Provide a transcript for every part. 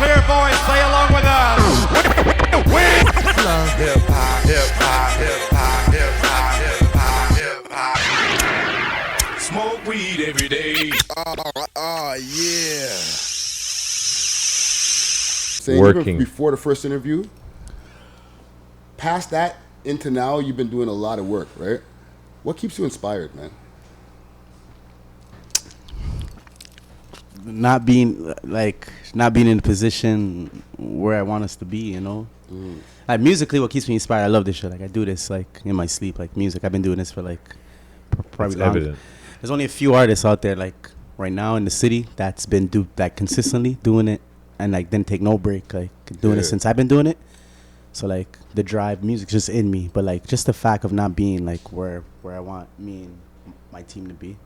clear, boys. Say along with us. Hip hop, hip hop, hip hop, hip hop, hip hop, hip hop. Smoke weed every day. Oh yeah. Saying Working. even before the first interview, past that into now, you've been doing a lot of work, right? What keeps you inspired, man? Not being in the position where I want us to be, you know. Like musically, what keeps me inspired, I love this shit. Like I do this like in my sleep, like music. I've been doing this for like probably long. Evident. There's only a few artists out there like right now in the city that's been consistently doing it and like didn't take no break, like doing it since I've been doing it. So like the drive, music's just in me, but like just the fact of not being like where I want me and my team to be.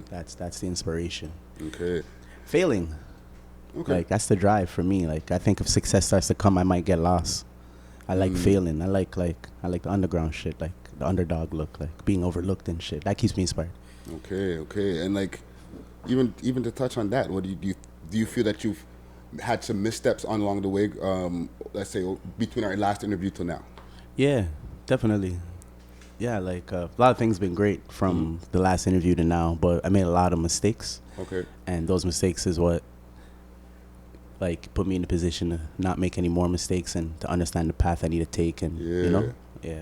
That's the inspiration. Okay. Failing. Okay. Like that's the drive for me. Like I think if success starts to come, I might get lost. I like failing. I like the underground shit, like the underdog look, like being overlooked and shit. That keeps me inspired. Okay. And like even to touch on that, what do you feel that you've had some missteps along the way, let's say between our last interview till now? Yeah, definitely. Yeah, like a lot of things been great from the last interview to now, but I made a lot of mistakes. Okay. And those mistakes is what like put me in a position to not make any more mistakes and to understand the path I need to take, and you know,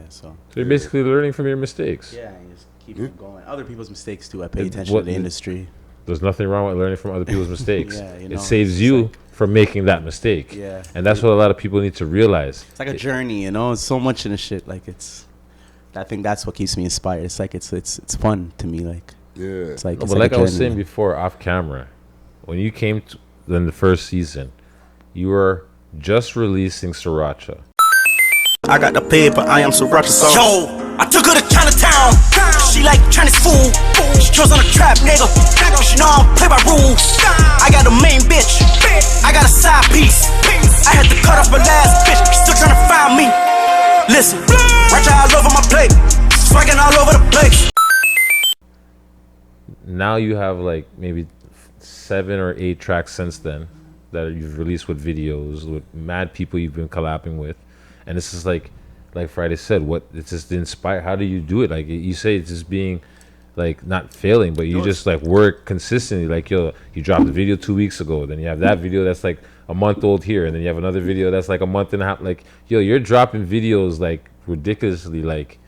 so you're basically learning from your mistakes. Yeah, and just keep it going. Other people's mistakes too. I pay attention to the industry. There's nothing wrong with learning from other people's mistakes. Yeah, you know, it saves you from making that mistake. Yeah, and that's what a lot of people need to realize. It's like a journey, you know. It's so much in the shit. Like I think that's what keeps me inspired. It's like it's fun to me. Like it's like. But like I was saying before, off camera, when you came in the first season, you were just releasing Sriracha. I got the paper, I am Sriracha sauce. Yo, I took her to Chinatown. She like Chinese food. She chose on a trap, nigga. She know I don't play by rules. I got a main bitch. I got a side piece. I had to cut off her last bitch. She still trying to find me. Listen, Sriracha all over my plate. Swagging all over the place. Now you have like maybe 7 or 8 tracks since then that you've released with videos with mad people you've been collabing with, and this is like Friday said, it's just inspired. How do you do it? Like you say, it's just being like not failing, but you just like work consistently. Like you dropped a video 2 weeks ago, then you have that video that's like a month old here, and then you have another video that's like a month and a half. Like you're dropping videos like ridiculously. Like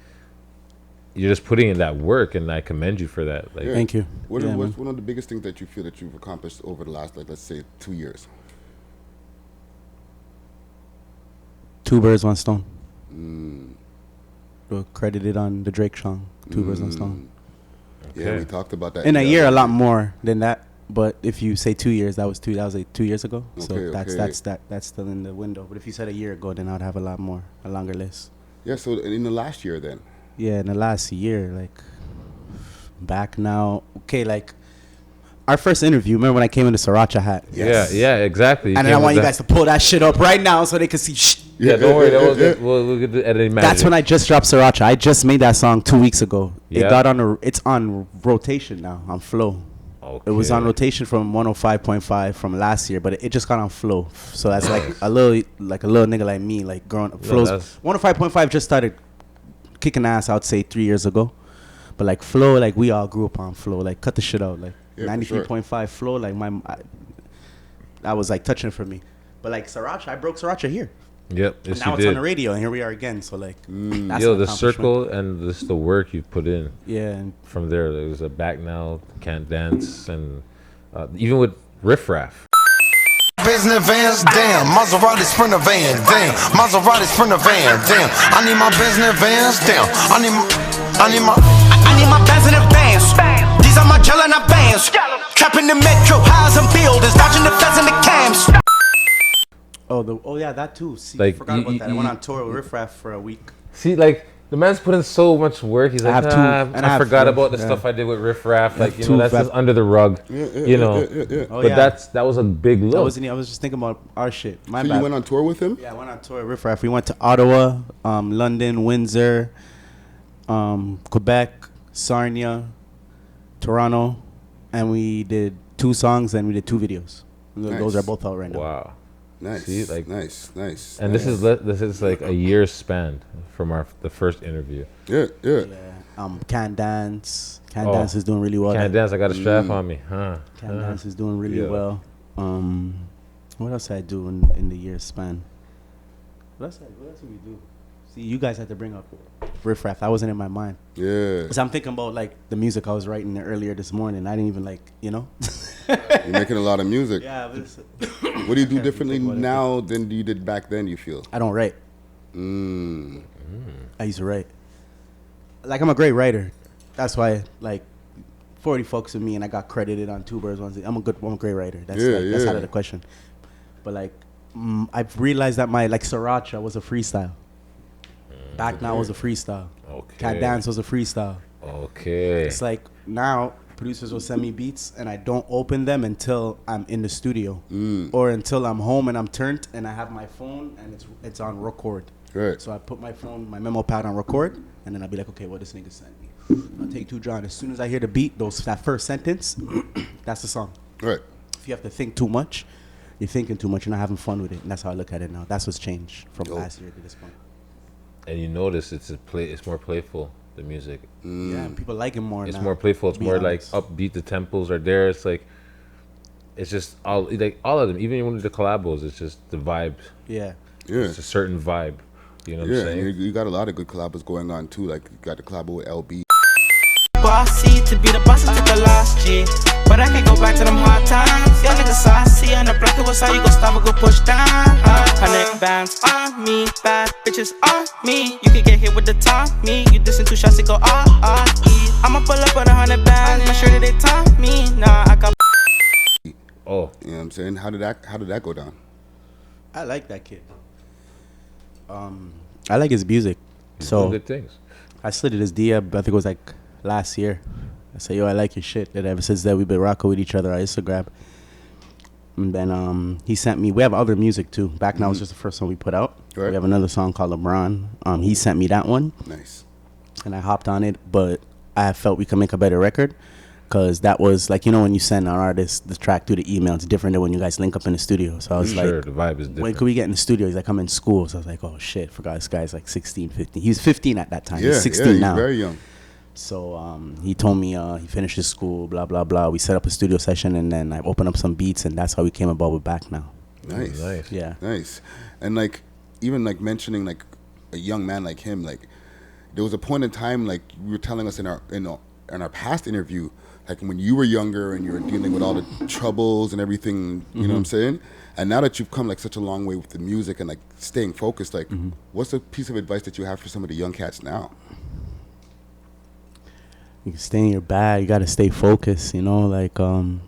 you're just putting in that work, and I commend you for that. Like, thank you. What's one of the biggest things that you feel that you've accomplished over the last, like, let's say 2 years? 2 birds, 1 stone. Credited on the Drake song, 2 birds, 1 stone. Yeah, we talked about that. In a year, a lot more than that. But if you say 2 years, that was like 2 years ago. So that's still in the window. But if you said a year ago, then I'd have a longer list. Yeah. So in the last year, then. Yeah, in the last year, like back now. Okay, like our first interview. Remember when I came in the Sriracha hat? Yes. Yeah, exactly. And then I want you guys to pull that shit up right now so they can see. Yeah, don't worry. We'll get the editing manager. That's when I just dropped Sriracha. I just made that song 2 weeks ago. Yeah. It's on rotation now on Flow. Okay. It was on rotation from 105.5 from last year, but it just got on Flow. So that's like a little nigga like me, like growing up. Flow's 105.5 just started kicking ass, I would say 3 years ago. But like Flow, like we all grew up on Flow. Like cut the shit out. Like 93.5 Flow, like that was like touching for me. But like Sriracha, I broke Sriracha here. Yep. Yes, now it's on the radio, and here we are again. So like, that's the circle and the work you put in. Yeah. And from there was a Back Now, Can't Dance, and even with Riff Raff. Business vans, damn. Maserati Sprinter van, damn. Maserati Sprinter van, damn. I need my business vans, damn. I need my bands in advance. These are my gelatin bands. Trapping the metro highs and buildings, dodging the feds and the cams. Oh yeah, that too. See, like, I forgot about that. I went on tour with Riff Raff for a week. See, like the man's put in so much work. He's like, I forgot about the stuff I did with Riff Raff. Like, you know, that's just under the rug. You know, but that was a big look. I was just thinking about our shit. So you went on tour with him? Yeah, I went on tour with Riff Raff. We went to Ottawa, London, Windsor, Quebec, Sarnia, Toronto, and we did 2 songs and we did 2 videos. Nice. Those are both out right now. Wow. Nice. See, like nice. And this is like a year span from the first interview. Yeah. Can Dance. Can Dance is doing really well. Can Dance, I got a strap on me. Can Dance is doing really well. What else I do in the year span? What else did we do? See, you guys had to bring up Riff Raff. That wasn't in my mind. Yeah. Because I'm thinking about like the music I was writing earlier this morning. I didn't even like, You're making a lot of music. Yeah. What do you do differently now than you did back then, you feel? I don't write. I used to write. Like, I'm a great writer. That's why, like, 40 fucks with me and I got credited on Two Birds, One Stone. I'm a great writer. That's that's out of the question. But, like, I've realized that my, like, Sriracha was a freestyle. Back Now was a freestyle. Okay. Cat Dance was a freestyle. Okay. It's like now producers will send me beats and I don't open them until I'm in the studio or until I'm home and I'm turned and I have my phone and it's on record. Right. So I put my memo pad on record and then I'll be like, okay, what this nigga sent me. I'll take 2 draw. And as soon as I hear the beat, that first sentence, that's the song. Right. If you have to think too much, you're thinking too much. You're not having fun with it. And that's how I look at it now. That's what's changed from last year to this point. And you notice it's more playful, the music. Yeah, people like it more now. It's more playful. It's more honest. Like upbeat. The tempos are there. It's like, it's just all of them. Even one of the collabos, it's just the vibe. Yeah. It's a certain vibe. You know what I'm saying? You got a lot of good collabos going on too. Like you got the collabo with LB. Bossy to be the boss, I took a loss, G. But I can't go back to them hard times. Young nigga saucy on the block, what's how you gon' stop or go push down? 100 bands on me, bad bitches on me. You can get hit with the Tommy. You dissing 2 shots, it go I'ma pull up with 100 bands, make sure that they top me. Nah, I got. Oh, you know what I'm saying? How did that go down? I like that kid. I like his music. He's so doing good things. I slid his DM, I think it was like last year. I said, yo, I like your shit. And ever since then, we've been rocking with each other on Instagram. And then he sent me, we have other music too. Back Now was just the first one we put out. Right. We have another song called LeBron. He sent me that one. Nice. And I hopped on it, but I felt we could make a better record. Because that was like, when you send an artist the track through the email, it's different than when you guys link up in the studio. So I was like, the vibe is different. When could we get in the studio? He's like, I'm in school. So I was like, oh shit, forgot this guy's like 16, 15. He was 15 at that time. He's 16 now. He's very young. So he told me he finished his school, blah, blah, blah. We set up a studio session and then I opened up some beats and that's how we came about with Back Now. Nice. Yeah. Nice. And like, even like mentioning like a young man like him, like there was a point in time, like you were telling us in our past interview, like when you were younger and you were dealing with all the troubles and everything, you know what I'm saying? And now that you've come like such a long way with the music and like staying focused, like what's a piece of advice that you have for some of the young cats now? You can stay in your bag. You got to stay focused, like you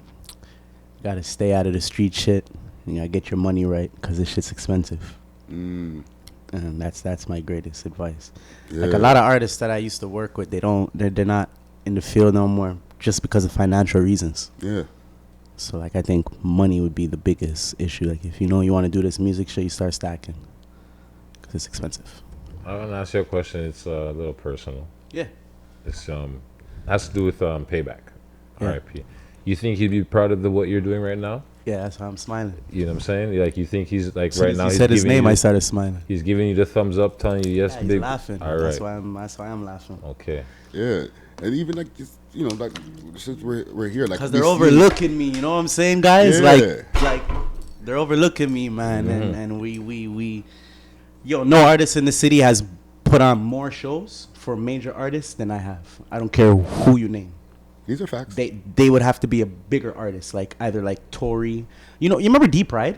got to stay out of the street shit. You got to get your money right because this shit's expensive. And that's my greatest advice. Yeah. Like a lot of artists that I used to work with, they're not in the field no more just because of financial reasons. Yeah. So like I think money would be the biggest issue. Like if you want to do this music shit, you start stacking because it's expensive. I want to ask you a question. It's a little personal. Yeah. It's has to do with Payback. Yeah. R.I.P. You think he'd be proud of what you're doing right now? Yeah, that's why I'm smiling. You know what I'm saying? Like you think he's like so right now? He said his name. I started smiling. He's giving you the thumbs up, telling you yes, he's big. Laughing. All That's right. why I'm laughing. Okay. Yeah, and even like just like since we're here, like because they're overlooking me. You know what I'm saying, guys? Yeah. Like they're overlooking me, man. And we no artist in the city has put on more shows for major artists than I have. I don't care who you name. These are facts. They would have to be a bigger artist, like either like Tory. You remember D Pride?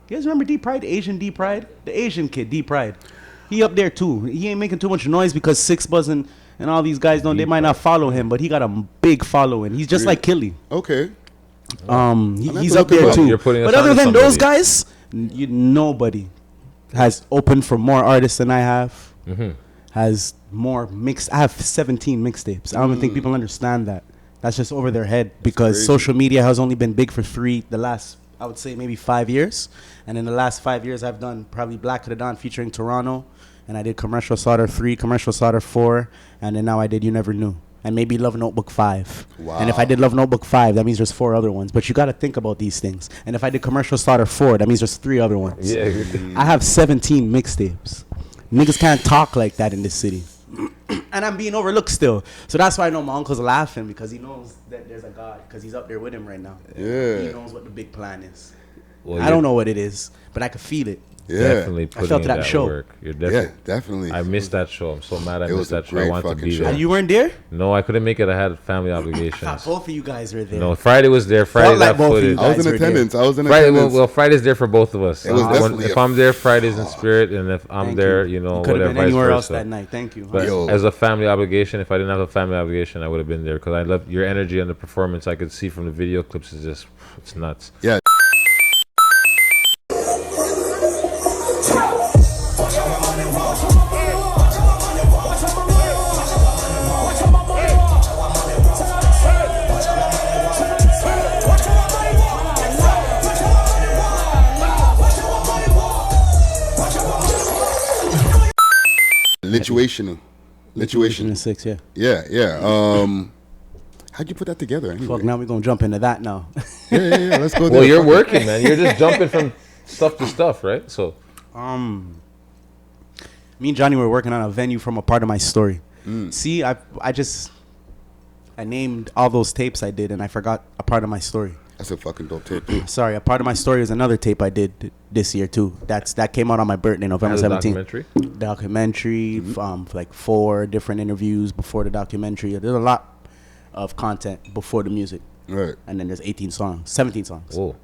You guys remember D Pride? Asian D Pride? The Asian kid, D Pride. He up there too. He ain't making too much noise because Six Buzz and all these guys they might not follow him, but he got a big following. He's just like Killy. Okay. He's up there too. But other than those guys, nobody has opened for more artists than I have. Has more I have 17 mixtapes. I don't even think people understand that. That's just over their head because social media has only been big for the last, I would say maybe 5 years. And in the last 5 years, I've done probably Blacka the Don featuring Toronto. And I did Commercial Slaughter 3, Commercial Slaughter 4. And then now I did You Never Knew. and maybe Love Notebook 5. Wow. And if I did Love Notebook 5, that means there's 4 other ones. But you got to think about these things. And if I did Commercial Starter 4, that means there's 3 other ones. Yeah. I have 17 mixtapes. Niggas can't talk like that in this city. And I'm being overlooked still. So that's why I know my uncle's laughing, because he knows that there's a God, because he's up there with him right now. Yeah. He knows what the big plan is. Well, I don't know what it is, but I can feel it. Yeah. Definitely putting felt in that that show. work. You're definitely. Yeah, definitely. I missed that show. I'm so mad I It was missed that a show. I great wanted to fucking be show. there. And you weren't there? No, I couldn't make it. I had family I obligations. thought both of you guys were there. No, Friday was there. Friday like got both of you footage. I was guys in were there. attendance. I was in Friday, attendance. well, Friday's there for both of us. It was definitely If a- I'm there, Friday's in spirit, and if I'm Thank there, you. you know, Could have whatever. been Vice anywhere else versa. that night. Thank you. But Yo. as a family obligation, if I didn't have a family obligation, I would have been there because I love your energy and the performance. I could see from the video clips is just, it's nuts. Yeah. Lituational. Situation 6, yeah. Yeah. How'd you put that together? Anyway? Fuck, now we're going to jump into that now. Yeah. Let's go there. Well, you're Fuck it. working, man. You're just jumping from stuff to stuff, right? So, Me and Johnny were working on a venue from a part of my story. See, I named all those tapes I did, and I forgot a part of my story. That's a fucking dope tape. Too. Sorry, a part of my story is another tape I did this year too. That came out on my birthday, November as a 17th. Documentary, like 4 different interviews before the documentary. There's a lot of content before the music, Right. and then there's 17 songs. whoa.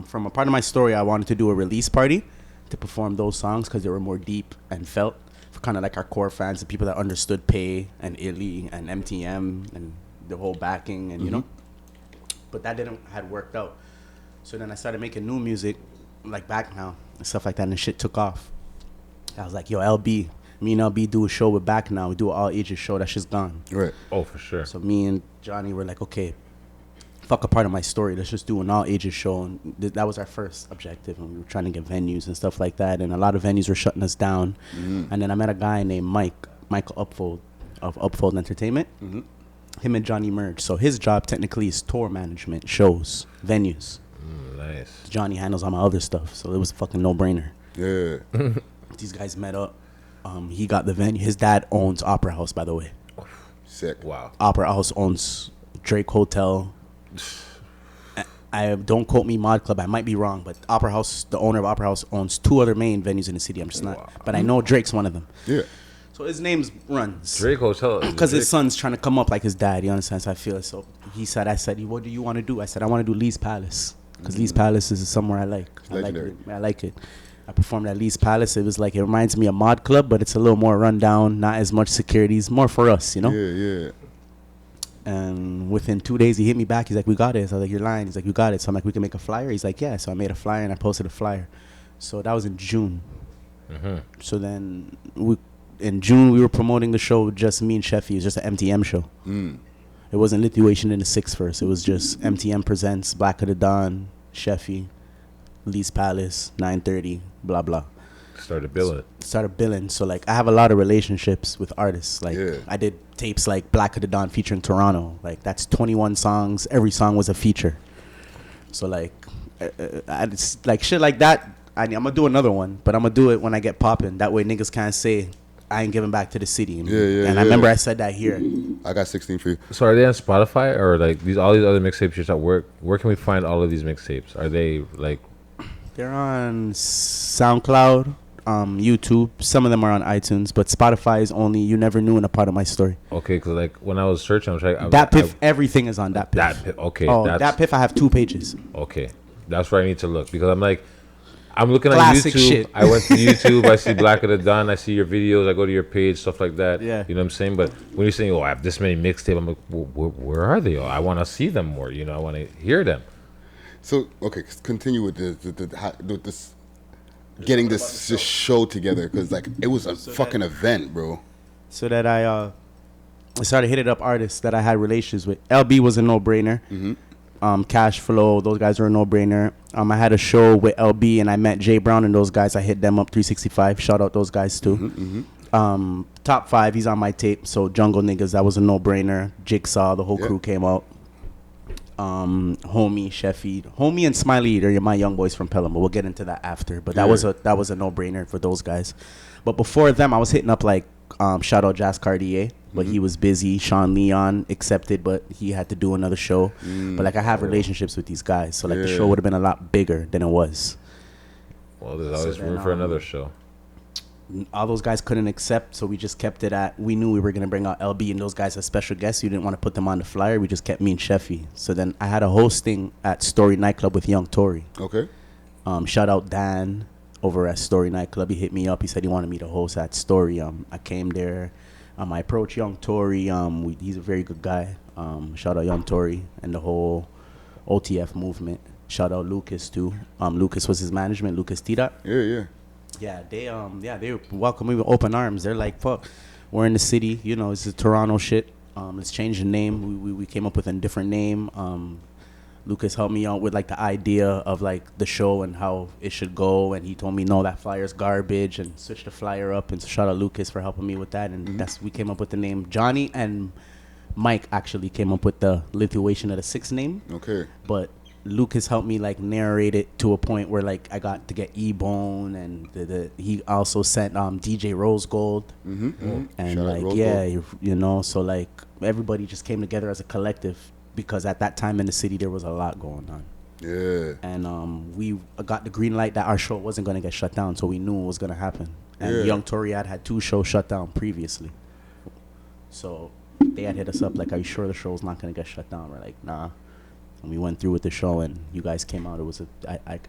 From a part of my story, I wanted to do a release party to perform those songs because they were more deep and felt for kind of like our core fans, the people that understood Pay and Illy and MTM and the whole backing and you know. But that had worked out. So then I started making new music, like Back Now and stuff like that, and the shit took off. I was like, yo, LB, me and LB do a show with Back Now. We do an all ages show. That shit's gone. Right. Oh, for sure. So me and Johnny were like, okay, fuck a part of my story. Let's just do an all ages show. And that was our first objective. And we were trying to get venues and stuff like that. And a lot of venues were shutting us down. And then I met a guy named Michael Upfold of Upfold Entertainment. Him and Johnny merged. So his job technically is tour management, shows, venues. Nice. Johnny handles all my other stuff. So it was a fucking no-brainer. Yeah. These guys met up. He got the venue. His dad owns Opera House, by the way. Sick. Wow. Opera House owns Drake Hotel. I don't quote me, Mod Club. I might be wrong, but Opera House, the owner of Opera House, owns 2 other main venues in the city. I'm just not, but I know Drake's one of them. Yeah. So his name's runs Drake Hotel. because his son's trying to come up like his dad. You understand? So I feel it. So he said, I said, what do you want to do? I said, I want to do Lee's Palace because Lee's Palace is somewhere I like. Legendary. I like it. I performed at Lee's Palace. It was like, it reminds me of Mod Club, but it's a little more rundown, not as much security. It's more for us, you know? Yeah. And within 2 days, he hit me back. He's like, we got it. So I was like, you're lying. He's like, you got it. So I'm like, we can make a flyer? He's like, yeah. So I made a flyer and I posted a flyer. So that was in June. So then in June, we were promoting the show, just me and Sheffy. It was just an MTM show. It wasn't Lituation in the 6 first. It was just MTM presents Blacka the Don, Sheffy, Lee's Palace, 9:30, blah, blah. Started billing. So like I have a lot of relationships with artists. Like Yeah. I did tapes like Blacka the Don featuring Toronto. Like that's 21 songs. Every song was a feature. So like it's like shit like that. I'm gonna do another one, but I'm gonna do it when I get popping. That way niggas can't say I ain't giving back to the city. Yeah. And I remember I said that here. I got 16 for you. So are they on Spotify or like all these other mixtapes you're at work? Where can we find all of these mixtapes? Are they like? They're on SoundCloud, YouTube. Some of them are on iTunes, but Spotify is only You Never Knew in a part of my story. Okay, because like when I was searching, I was like, That Piff, everything is on That Piff. That Piff, okay. Oh, that's, That Piff, I have 2 pages. Okay, that's where I need to look because I'm like, I'm looking Classic on YouTube. shit. I went to YouTube. I see Blacka the Don. I see your videos. I go to your page, stuff like that. Yeah. You know what I'm saying? But when you're saying, oh, I have this many mixtapes, I'm like, where are they? Oh, I want to see them more. You know, I want to hear them. So okay, continue with this getting this show together because like it was a fucking event, bro. So that I started hitting up artists that I had relations with. LB was a no-brainer. Cash Flow, those guys were a no-brainer. I had a show with LB and I met Jay Brown and those guys. I hit them up, 365. Shout out those guys too. top 5. He's on my tape. So Jungle Niggas, that was a no-brainer. Jigsaw, the whole crew came out. Homie, Sheffy, Homie, and Smiley are my young boys from Pelham. But we'll get into that after. But that was a no-brainer for those guys. But before them, I was hitting up like shout out Jazz Cartier, but he was busy. Sean Leon accepted, but he had to do another show. But like I have relationships with these guys, so like the show would have been a lot bigger than it was. Well, there's always room for another show. All those guys couldn't accept, so we just kept it at. We knew we were gonna bring out LB and those guys as special guests. You didn't want to put them on the flyer. We just kept me and Sheffy. So then I had a hosting at Story Nightclub with Young Tory. Okay. Shout out Dan over at Story Nightclub. He hit me up. He said he wanted me to host at Story. I came there. I approached Young Tory. He's a very good guy. Shout out Young Tory and the whole OTF movement. Shout out Lucas too. Lucas was his management. Lucas Tira. Yeah. They welcome me with open arms. They're like, fuck, we're in the city. You know, it's a Toronto shit. Let's change the name. We came up with a different name. Lucas helped me out with like the idea of like the show and how it should go, and he told me no, that flyer's garbage, and switched the flyer up. And so shout out Lucas for helping me with that. And we came up with the name. Johnny and Mike actually came up with the Lithuanian of the 6 name. Okay. But Lucas helped me like narrate it to a point where like I got to get E-Bone, and he also sent DJ Rose Gold. And Shout out like Rose Gold. You know, so like everybody just came together as a collective. Because at that time in the city, there was a lot going on. Yeah. And we got the green light that our show wasn't going to get shut down, so we knew it was going to happen. And Young Toriad had 2 shows shut down previously. So they had hit us up like, are you sure the show's not going to get shut down? We're like, nah. And we went through with the show, and you guys came out. It was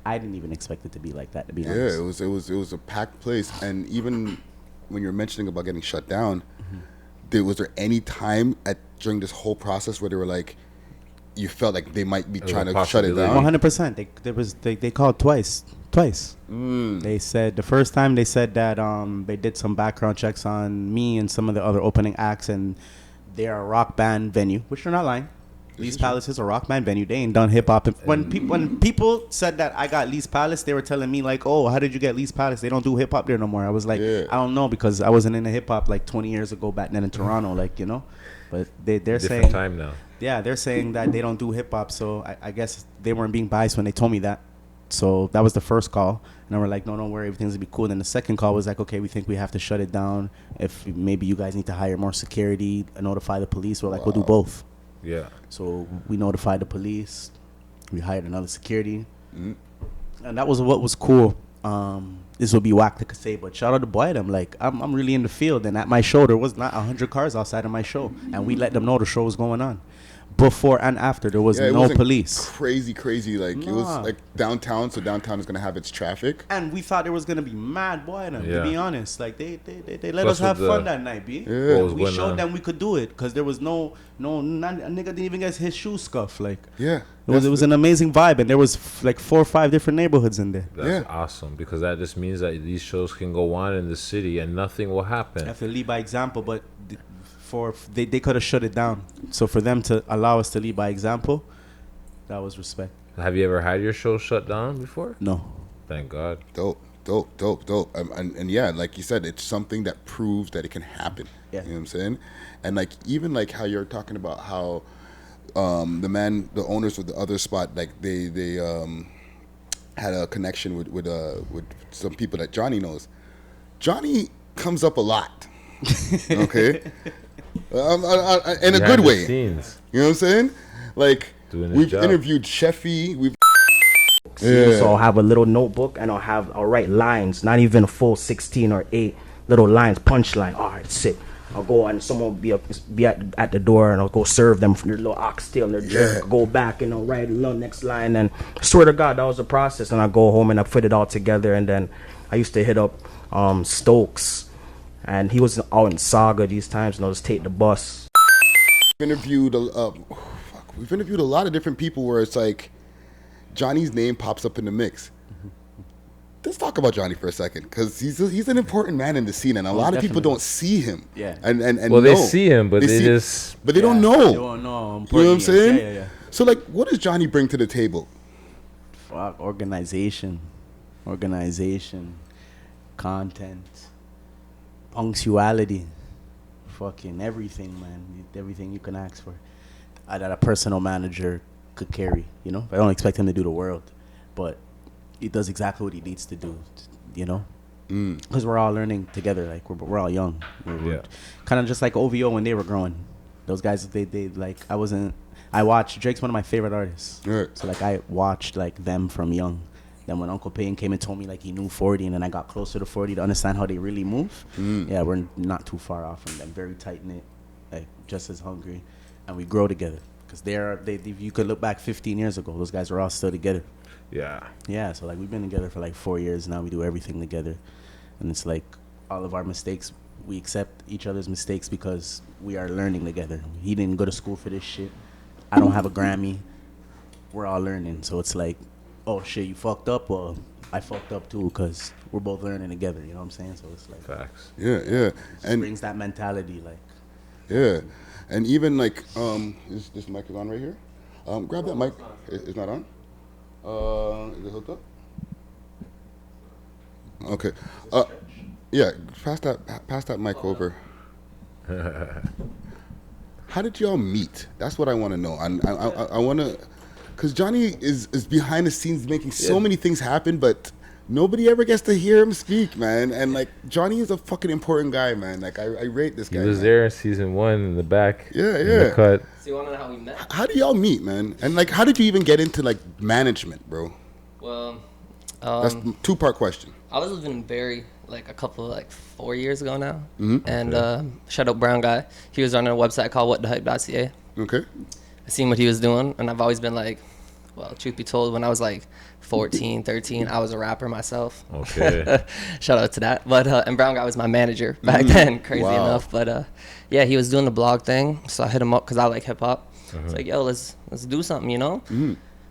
I didn't even expect it to be like that, to be honest. Yeah, it was a packed place. And even when you're mentioning about getting shut down, was there any time during this whole process where they were like, you felt like they might be trying to shut it down? 100%. They called twice. They said the first time they said that they did some background checks on me and some of the other opening acts, and they're a rock band venue, which they're not lying. Lee's Palace is a rock band venue. They ain't done hip hop. When people said that I got Lee's Palace, they were telling me like, "Oh, how did you get Lee's Palace? They don't do hip hop there no more." I was like, I don't know, because I wasn't into hip hop like 20 years ago back then in Toronto, like, you know. But they're Different saying time now. Yeah, they're saying that they don't do hip hop, so I guess they weren't being biased when they told me that. So that was the first call, and we're like, no, don't worry, everything's gonna be cool. And then the second call was like, okay, we think we have to shut it down. If maybe you guys need to hire more security, notify the police. We're like, we'll do both. Yeah. So we notified the police. We hired another security, and that was what was cool. This will be whack to say, but shout out to Boydom. Like I'm really in the field, and at my show there was not 100 cars outside of my show, and we let them know the show was going on. Before and after, there was no police. Crazy. Like it was like downtown, so downtown is gonna have its traffic. And we thought there was gonna be mad Boydom. To be honest, like they let Plus us have fun that night, b. Yeah. We showed them we could do it, because there was no a nigga didn't even get his shoes scuffed. Like it was an amazing vibe, and there was like 4 or 5 different neighborhoods in there. That's awesome, because that just means that these shows can go on in the city and nothing will happen. I have to lead by example, but they could have shut it down. So for them to allow us to lead by example, that was respect. Have you ever had your show shut down before? No. Thank God. Dope. And yeah, like you said, it's something that proves that it can happen. Yeah. You know what I'm saying? And like even like how you're talking about how the owners of the other spot, like they had a connection with some people that Johnny knows. Johnny comes up a lot. Okay. In a good way. Scenes. You know what I'm saying? Like we've job. interviewed Sheffy. So I'll have a little notebook, and I'll write lines, not even a full 16 or 8 little lines, punchline. All right, sit. I'll go and someone will be at the door, and I'll go serve them for their little oxtail and their drink. Go back and I'll write a little next line, and I swear to God, that was the process. And I go home and I put it all together, and then I used to hit up Stokes, and he was out in Saga these times, and I'll just take the bus. We've interviewed a lot of different people where it's like Johnny's name pops up in the mix. Let's talk about Johnny for a second, because he's an important man in the scene, and a lot of people don't see him. Yeah. And well, they see him, but they don't know. They don't know. You know what I'm saying? Yeah. So like, what does Johnny bring to the table? Fuck, organization, content, punctuality. fucking everything, man. Everything you can ask for. That a personal manager could carry, you know? I don't expect him to do the world, but he does exactly what he needs to do, you know? Because we're all learning together. Like, we're all young. We're kind of just like OVO when they were growing. Those guys, they like, I watched, Drake's one of my favorite artists. Right. So, like, I watched, like, them from young. Then when Uncle Payne came and told me, like, he knew 40, and then I got closer to 40 to understand how they really move. Yeah, we're not too far off from them. Very tight-knit, like, just as hungry. And we grow together. Because you could look back 15 years ago, those guys were all still together. Yeah. Yeah, so, like, we've been together for, like, 4 years now. We do everything together. And it's, like, all of our mistakes, we accept each other's mistakes because we are learning together. He didn't go to school for this shit. I don't have a Grammy. We're all learning. So it's like, oh, shit, you fucked up? Well, I fucked up, too, because we're both learning together. You know what I'm saying? So it's, like... Facts. Yeah. And brings that mentality, like... Yeah. And even, like, this mic is on right here. Grab that mic. It's not on? Is it hooked up? Okay. Yeah, pass that mic over. How did y'all meet? That's what I want to know. I want to, because Johnny is behind the scenes making so many things happen, but nobody ever gets to hear him speak, man. And like, Johnny is a fucking important guy, man. Like, I rate this guy. He was man. there in season 1 in the back. Yeah. In the cut. So you want to know how we met? How do y'all meet, man? And like, how did you even get into like management, bro? Well, That's a 2-part question. I was living in Barrie like a couple, like 4 years ago now. Mm-hmm. And shout out Brown Guy. He was running a website called whatthehype.ca. Okay. I seen what he was doing, and I've always been like, well, truth be told, when I was like 14, 13, I was a rapper myself. Okay. Shout out to that. But and Brown Guy was my manager back then, crazy enough. But yeah, he was doing the blog thing, so I hit him up because I like hip hop. It's like, yo, let's do something, you know?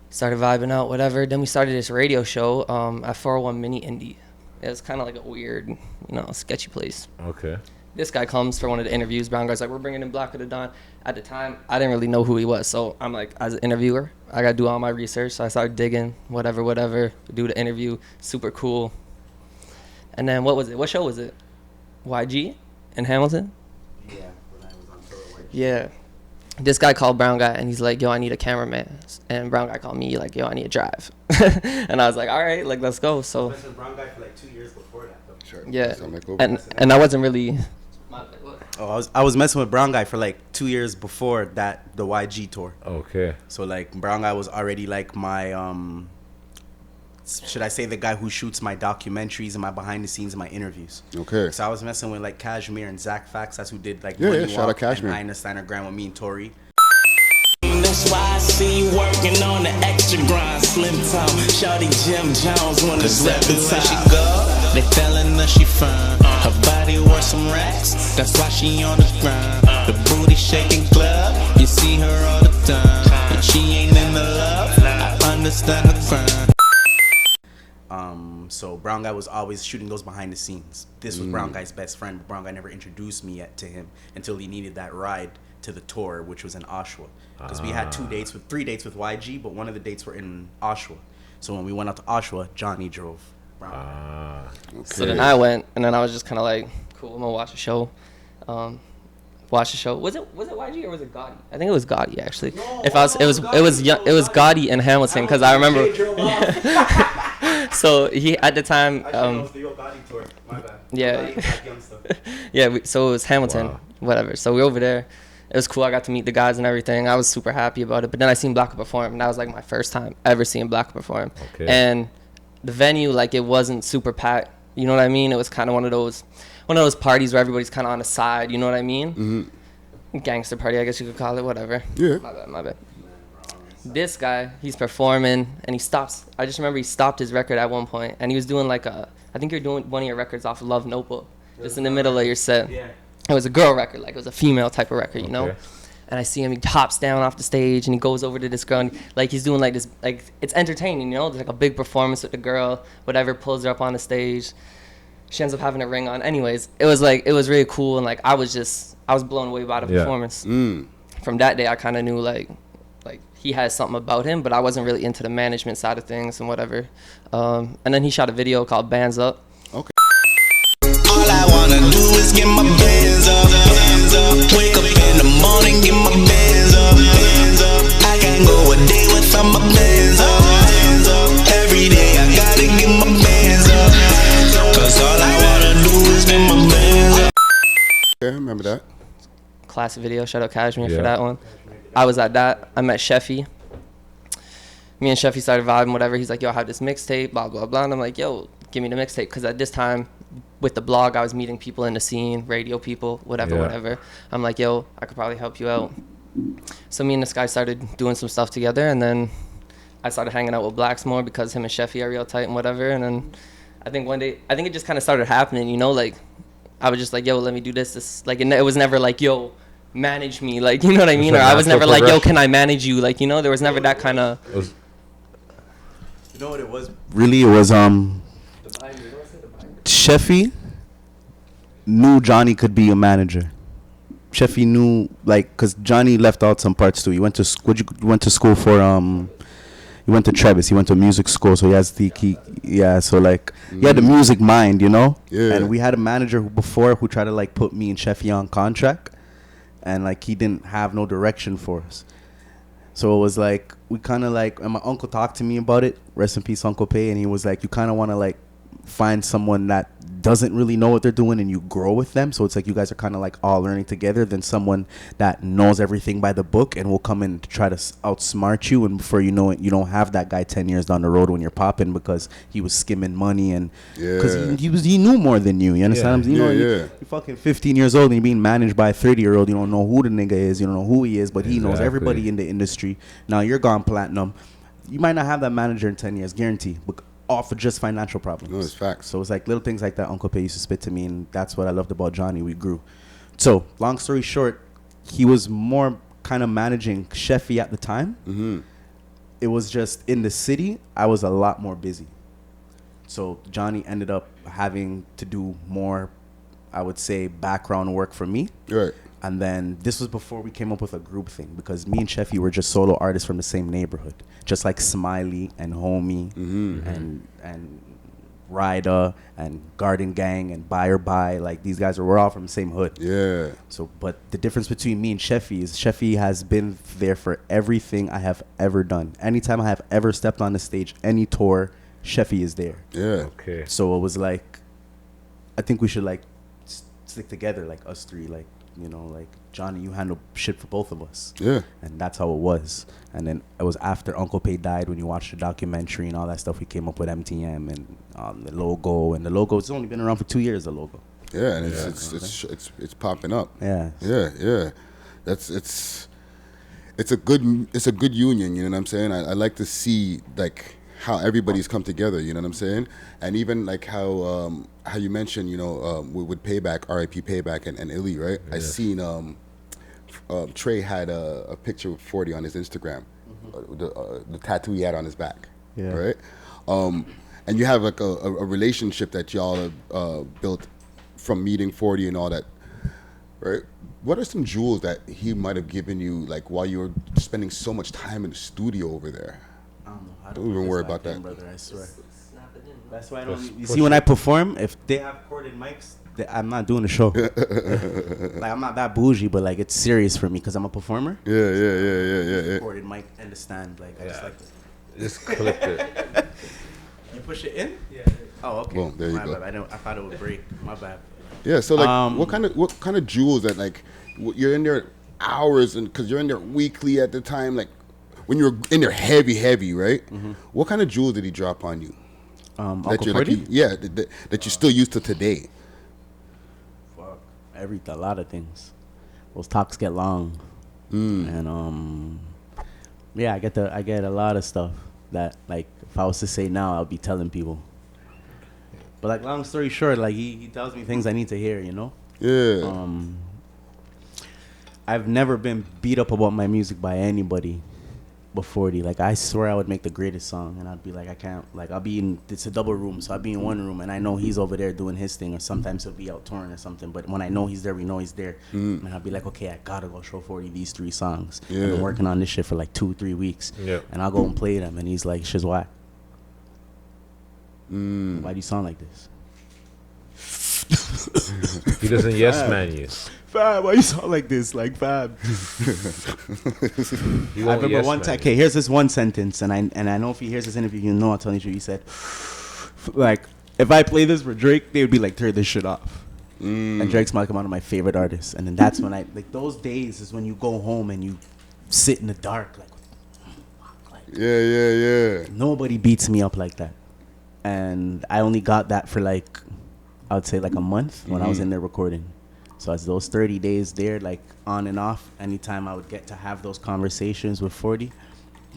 Started vibing out, whatever. Then we started this radio show at 401 Mini Indie. It was kind of like a weird, you know, sketchy place. Okay. This guy comes for one of the interviews. Brown Guy's like, we're bringing in Blacka to Don. At the time, I didn't really know who he was. So I'm like, as an interviewer, I got to do all my research. So I started digging, whatever, do the interview. Super cool. And then what was it? What show was it? YG in Hamilton? Yeah, when I was on tour at YG. Yeah. This guy called Brown Guy, and he's like, yo, I need a cameraman. And Brown Guy called me, like, yo, I need a drive. And I was like, all right, like, let's go. So, I was with Brown Guy for like 2 years before that, though. Sure. yeah. So mic over. And I wasn't really... Oh, I was messing with Brown Guy for like 2 years before that, the YG tour. Okay. So like Brown Guy was already like my should I say the guy who shoots my documentaries and my behind the scenes and my interviews. Okay. So I was messing with like Kashmir and Zach Fax. That's who did like Yeah, Money shout out Walk Kashmir. and Ina Steiner Grand with me and Tori. That's why I see you working on the extra grind. Slim Tom, Shawty Jim Jones when it's rapping time. She go, they telling her she fine. Her body worth some racks, that's why she on the grind. The booty shaking club, you see her all the time. And she ain't in the love, I understand her grind. So Brown Guy was always shooting those behind the scenes. This was Brown Guy's best friend, but Brown Guy never introduced me yet to him until he needed that ride to the tour, which was in Oshawa. Because we had 3 dates with YG, but one of the dates were in Oshawa. So when we went out to Oshawa, Johnny drove Brown Guy. Okay. So then I went, and then I was just kind of like, cool, I'm gonna watch the show. Watch the show. Was it YG or was it Gotti? I think it was Gotti actually. No, it was Gotti in Hamilton because I remember. So he at the time. Tour. My bad. Yeah. Yeah. So it was Hamilton. Wow. Whatever. So we were over there. It was cool. I got to meet the guys and everything. I was super happy about it. But then I seen Blacka perform, and that was like my first time ever seeing Blacka perform. Okay. And the venue, like, it wasn't super packed. You know what I mean? It was kind of one of those parties where everybody's kind of on the side. You know what I mean? Mm-hmm. Gangster party, I guess you could call it. Whatever. Yeah. My bad. This guy, he's performing, and he stops. I just remember he stopped his record at one point, and he was doing like I think you're doing one of your records off Love Notebook, just in the middle of your set. Yeah. It was a girl record, like it was a female type of record, you know? And I see him, he hops down off the stage, and he goes over to this girl, and like he's doing like this, like it's entertaining, you know? There's like a big performance with the girl, whatever, pulls her up on the stage. She ends up having a ring on. Anyways, it was really cool, and like I was blown away by the performance. From that day, I kind of knew like he has something about him, but I wasn't really into the management side of things and whatever. And then he shot a video called Bands Up. All I wanna do is get my bands up. Wake up in the morning, get my bands up. I can't go a day without my bands up. Every day I gotta get my bands up. Cause all I wanna do is get my bands up. Okay, remember that. Classic video. Shout out Cashmere for that one. I was at that. I met Sheffy. Me and Sheffy started vibing, whatever. He's like, yo, I have this mixtape, blah, blah, blah. And I'm like, yo, give me the mixtape. Because at this time, with the blog, I was meeting people in the scene, radio people, whatever. I'm like, yo, I could probably help you out. So me and this guy started doing some stuff together. And then I started hanging out with Blacks more because him and Sheffy are real tight and whatever. And then I think one day, I think it just kind of started happening, you know? Like, I was just like, yo, let me do this. Like, and it was never like, yo, manage me. Like, you know what I mean? Or I was never like, yo, can I manage you? Like, you know, there was never that kind of... You know what it was? Really, it was Sheffy knew Johnny could be a manager. Sheffy knew, like, because Johnny left out some parts too. He went to went to school for he went to Travis. He went to music school, so he has the he had the music mind, you know. Yeah. And we had a manager who tried to like put me and Sheffy on contract, and like he didn't have no direction for us. So it was like, we kind of like, and my uncle talked to me about it, rest in peace, Uncle Pay, and he was like, you kind of want to like find someone that doesn't really know what they're doing and you grow with them. So it's like you guys are kind of like all learning together than someone that knows everything by the book and will come in to try to outsmart you. And before you know it, you don't have that guy 10 years down the road when you're popping because he was skimming money and because he knew more than you. You understand? You're fucking 15 years old and you're being managed by a 30-year-old. You don't know who the nigga is. You don't know who he is, but he knows everybody in the industry. Now you're gone platinum. You might not have that manager in 10 years, guarantee. But off of just financial problems. No, it's facts. So it's like little things like that Uncle Pay used to spit to me, and that's what I loved about Johnny. We grew. So long story short, he was more kind of managing Sheffy at the time. Mm-hmm. It was just in the city, I was a lot more busy. So Johnny ended up having to do more, I would say, background work for me. Right. And then this was before we came up with a group thing, because me and Sheffy were just solo artists from the same neighborhood, just like Smiley and Homie and Ryder and Garden Gang and Buy or Buy. Like, these guys we're all from the same hood. Yeah. So, but the difference between me and Sheffy is Sheffy has been there for everything I have ever done. Anytime I have ever stepped on the stage, any tour, Sheffy is there. Yeah. Okay. So it was like, I think we should like stick together, like us three, like, you know, like, Johnny, you handle shit for both of us. Yeah. And that's how it was. And then it was after Uncle Pay died, when you watched the documentary and all that stuff, we came up with MTM and the logo. And the logo, it's only been around for 2 years, the logo. Yeah, and it's popping up. Yeah. Yeah. It's a good union, you know what I'm saying? I like to see like how everybody's come together, you know what I'm saying? And even like how you mentioned, you know, with Payback, RIP Payback and Illy, right? Yeah. I seen Trey had a picture with 40 on his Instagram, the tattoo he had on his back, right? And you have like a relationship that y'all built from meeting 40 and all that, right? What are some jewels that he might have given you, like, while you were spending so much time in the studio over there? I don't know. Don't even worry about that, brother. I swear. That's why I don't. You see, when I perform, if they have corded mics, I'm not doing the show. Like, I'm not that bougie, but like, it's serious for me because I'm a performer. Yeah. Corded mic and the stand, like, I just like this. Just clip it. You push it in? Yeah. Oh, okay. Boom, there you My go. bad. I thought it would break. My bad. Yeah. So like, what kind of jewels that, like, you're in there hours, and because you're in there weekly at the time, like when you were in there heavy, right? Mm-hmm. What kind of jewels did he drop on you? Uncle 40? That you still used to today. Fuck, a lot of things. Those talks get long, and yeah, I get a lot of stuff that, like, if I was to say now, I'll be telling people. But like, long story short, like, he tells me things I need to hear, you know. Yeah. I've never been beat up about my music by anybody before. Like, I swear I would make the greatest song, and I'd be like, I can't. Like, I'll be in, it's a double room, so I'll be in one room, and I know he's over there doing his thing, or sometimes he'll be out touring or something. But when I know he's there, we know he's there, and I'll be like, okay, I gotta go show 40 these 3 songs. Yeah. I've been working on this shit for like 2-3 weeks, and I'll go and play them, and he's like, shit's whack. Why do you sound like this? He doesn't yes man you. Fab, why you sound like this? Like Fab. I remember yes one man time. you. Okay, here's this one sentence, and I know if he hears this interview, you know I'm telling you. He said, like, if I play this for Drake, they would be like, turn this shit off. And Drake's like one of my favorite artists, and then that's when I like those days is when you go home and you sit in the dark like. Yeah. Nobody beats me up like that. And I only got that for like, I would say like a month when I was in there recording. So as those 30 days there, like on and off, anytime I would get to have those conversations with 40,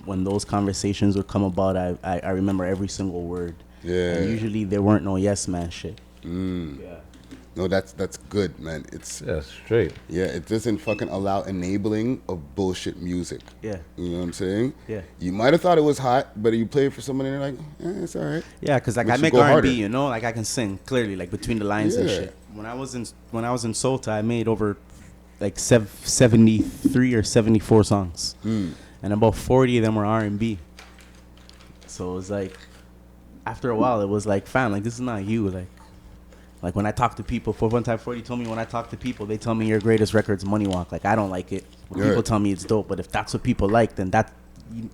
when those conversations would come about, I remember every single word. Yeah. And usually there weren't no yes man shit. Yeah. No, that's good, man. It's Straight. yeah, it doesn't fucking allow enabling of bullshit music. Yeah. You know what I'm saying? Yeah. You might have thought it was hot, but you play it for somebody and they're like, it's all right. Yeah, because like Makes I you make go R&B, harder. you know, like I can sing clearly, like between the lines and Yeah. shit. When I was in Solta, I made over like 73 or 74 songs, and about 40 of them were R&B. So it was like, after a while, it was like, fam, like this is not you, like when I talk to people. For one time, 40 told me when I talk to people, they tell me your greatest record's Money Walk. Like I don't like it. When Yeah. people tell me it's dope, but if that's what people like, then that.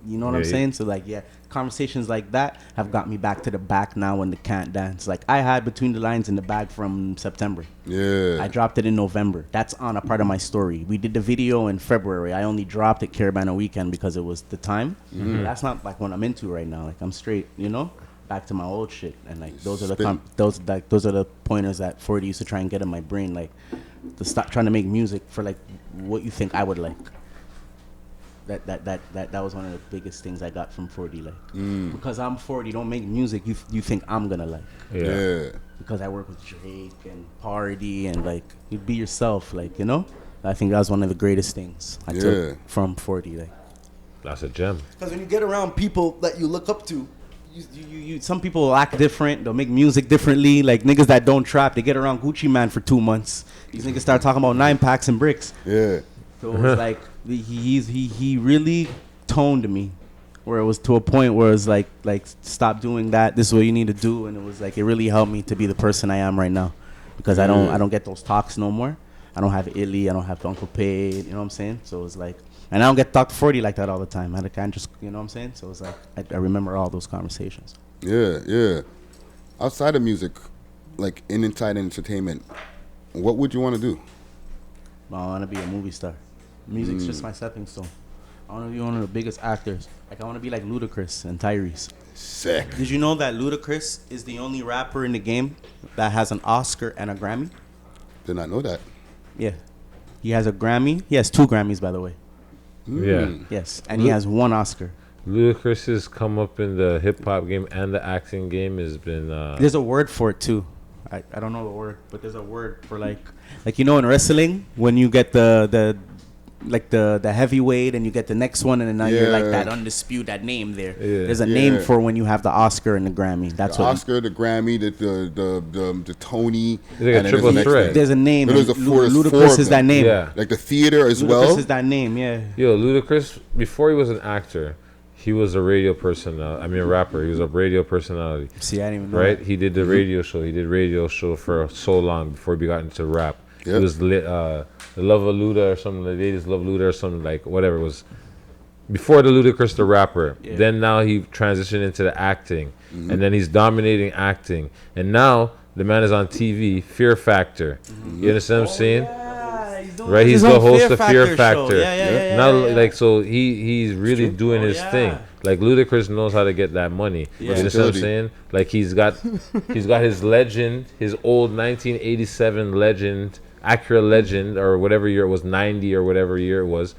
You know what I'm Yeah. saying? So like, yeah, conversations like that have got me back to the back now when the can't dance. Like I had Between the Lines in the bag from September. Yeah. I dropped it in November. That's on a part of my story. We did the video in February. I only dropped it Caravana weekend because it was the time. That's not like what I'm into right now. Like I'm straight, you know, back to my old shit. And like those are Spin. those are the pointers that 40 used to try and get in my brain. Like to stop trying to make music for like what you think I would like. That was one of the biggest things I got from 40. Like because I'm 40, don't make music you think I'm gonna like. Yeah. Because I work with Drake and Party and like you be yourself, like, you know. I think that was one of the greatest things I Yeah. took from 40. Like That's a gem. because when you get around people that you look up to, you some people will act different. They'll make music differently. Like niggas that don't trap, they get around Gucci Man for 2 months. These niggas start talking about 9 packs and bricks. Yeah. So it was like he really toned me, where it was to a point where it's like stop doing that. This is what you need to do, and it was like it really helped me to be the person I am right now, because I don't get those talks no more. I don't have Illy, I don't have Uncle Paid, you know what I'm saying? So it's like, and I don't get to talk to 40 like that all the time. I can't just, you know what I'm saying? So it's like I remember all those conversations. Yeah. Outside of music, like inside entertainment, what would you want to do? I want to be a movie star. Music's just my stepping stone. I want to be one of the biggest actors. Like I want to be like Ludacris and Tyrese. Sick. Did you know that Ludacris is the only rapper in the game that has an Oscar and a Grammy? Did not know that. Yeah. He has a Grammy. He has 2 Grammys, by the way. Yeah. Yes. And he has 1 Oscar. Ludacris has come up in the hip hop game and the acting game has been. There's a word for it, too. I don't know the word, but there's a word for like you know in wrestling when you get the heavyweight and you get the next one and then now you're like that undisputed, that name there. Yeah. There's a name for when you have the Oscar and the Grammy. That's The what Oscar, the Grammy, the Tony. It's like a and then triple there's the next threat. thing. there's a name. There's and a four Ludacris of is them. that name. Yeah. Like the theater as Ludacris well. is that name, yeah. Yo, Ludacris, before he was an actor, he was a radio personality. I mean, a rapper. He was a radio personality. See, I didn't even know. Right? that. He did the radio show. He did radio show for so long before he got into rap. Yep. It was lit, the Love of Luda or something. The Ladies Love Luda or something, like whatever it was. Before the Ludacris, the rapper. Yeah. Then now he transitioned into the acting. And then he's dominating acting. And now the man is on TV, Fear Factor. You understand what I'm saying? Right, he's the host of Fear Factor. Now, like, so he's really doing his thing. Like Ludacris knows how to get that money. You understand what I'm saying? Like he's got his legend, his old 1987 legend, Acura legend, or whatever year it was, 90 or whatever year it was,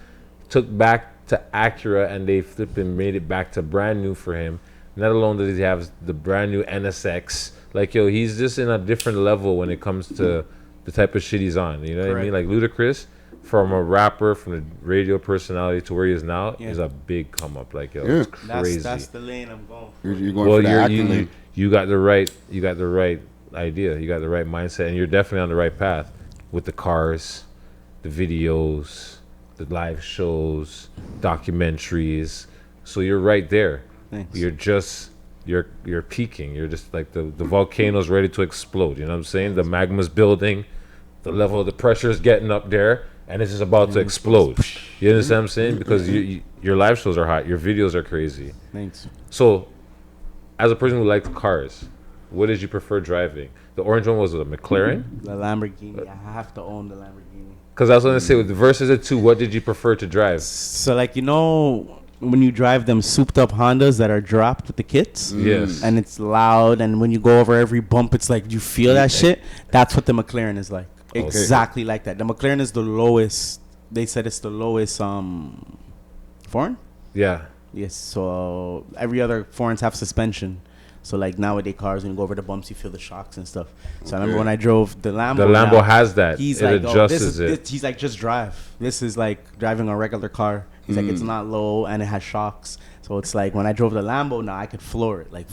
took back to Acura and they flipped and made it back to brand new for him. Not alone does he have the brand new NSX. Like, yo, he's just in a different level when it comes to the type of shit he's on. You know what I mean? Like Ludacris, from a rapper, from a radio personality to where he is now, is a big come up. Like, yo, it's crazy. That's the lane I'm going for. You're going for the acting lane. You got the right idea. You got the right mindset, and you're definitely on the right path with the cars, the videos, the live shows, documentaries. So you're right there. Thanks. You're just you're peaking. You're just like the volcano's ready to explode. You know what I'm saying? The magma's building, the level of the pressure is getting up there, and it's just about to explode. You understand what I'm saying? Because your live shows are hot, your videos are crazy. Thanks. So, as a person who likes cars, what did you prefer driving? The orange one was a McLaren? The Lamborghini. I have to own the Lamborghini. Because I was going to say, with the versus the two, what did you prefer to drive? So, like, you know, when you drive them souped up Hondas that are dropped with the kits? Yes. And it's loud, and when you go over every bump, it's like, you feel that shit? That's what the McLaren is like. Okay. Exactly like that. The McLaren is the lowest. They said it's the lowest foreign? Yeah. Yes. So, every other foreigns have suspension. So like nowadays cars, when you go over the bumps, you feel the shocks and stuff. So I remember when I drove the Lambo. The Lambo has that. He's it like, adjusts it. He's like, just drive. This is like driving a regular car. He's like, it's not low and it has shocks. So it's like when I drove the Lambo, now I could floor it. Like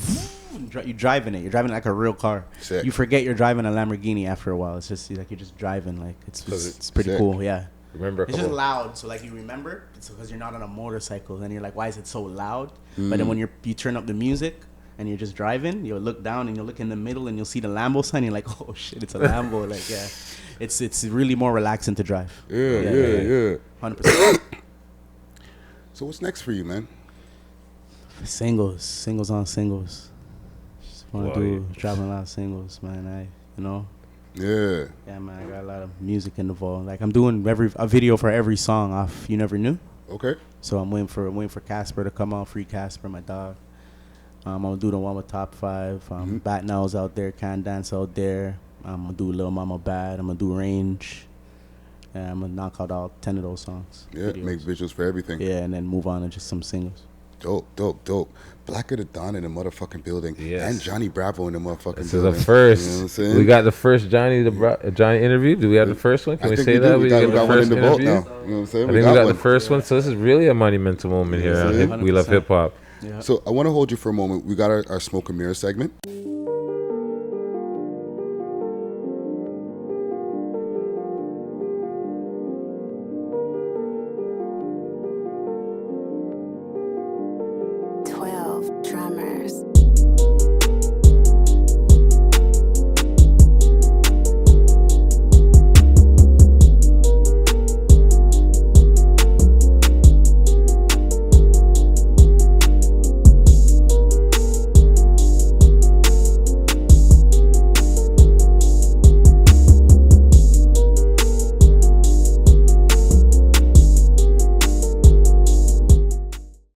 you're driving it. You're driving it like a real car. Sick. You forget you're driving a Lamborghini after a while. It's just like you're just driving. Like it's pretty sick. cool. Yeah. Remember, It's just loud, so like you remember, it's because you're not on a motorcycle, and you're like, why is it so loud? But then when you turn up the music and you're just driving, you'll look down and you'll look in the middle and you'll see the Lambo sign. You're like, oh shit, it's a Lambo. Like, yeah, it's really more relaxing to drive. Yeah. 100%. So what's next for you, man? Singles on singles. Just want to do dropping a lot of singles, man. Yeah. Yeah, man. I got a lot of music involved. Like I'm doing a video for every song off You Never Knew. Okay. So I'm waiting for Casper to come out. Free Casper, my dog. I'm gonna do the one with Top 5. Bat Now's out there. Can Dance out there. I'm gonna do Lil Mama Bad. I'm gonna do Range. And I'm gonna knock out all 10 of those songs. Yeah, videos. make visuals for everything. Yeah, and then move on to just some singles. Dope. Blacka the Don in the motherfucking building. Yes. And Johnny Bravo in the motherfucking This building. is the first. You know what I'm saying? We got the first Johnny interview. Do we have the first one? Can we think say that? We got the one in the vault interview? now. You know what I'm saying? I think we got the first one. So this is really a monumental moment here on We Love Hip Hop. Yeah. So I want to hold you for a moment. We got our smoke and mirror segment.